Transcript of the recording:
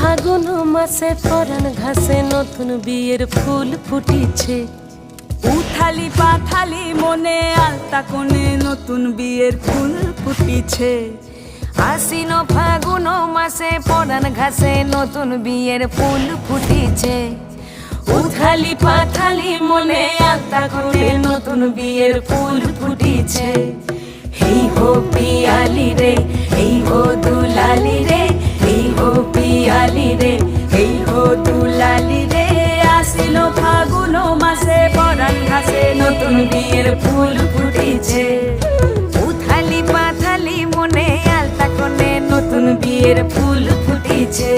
ফাগুন মাসে পরাণ ঘাসে নতুন বিয়ের ফুল ফুটিছে। উথালি পাথালি মনে আলতা কোণে নতুন বিয়ের ফুল ফুটিছে। আশ্বিন ফাগুন মাসে পরাণ ঘাসে নতুন বিয়ের ফুল ফুটিছে। উথালি পাথালি মনে আলতা কোণে নতুন বিয়ের ফুল ফুটিছে। এই হো পিয়ালি রে, এই হো দুলালি রে, এই হো পিয়ালি রে, এই হো দুলালি রে। আশ্বিন ফাগুন মাসে পরাণ ঘাসে নতুন বিয়ের ফুল ফুটিছে। উথালি পাথালি মনে আলতা কোণে নতুন বিয়ের ফুল ফুটিছে।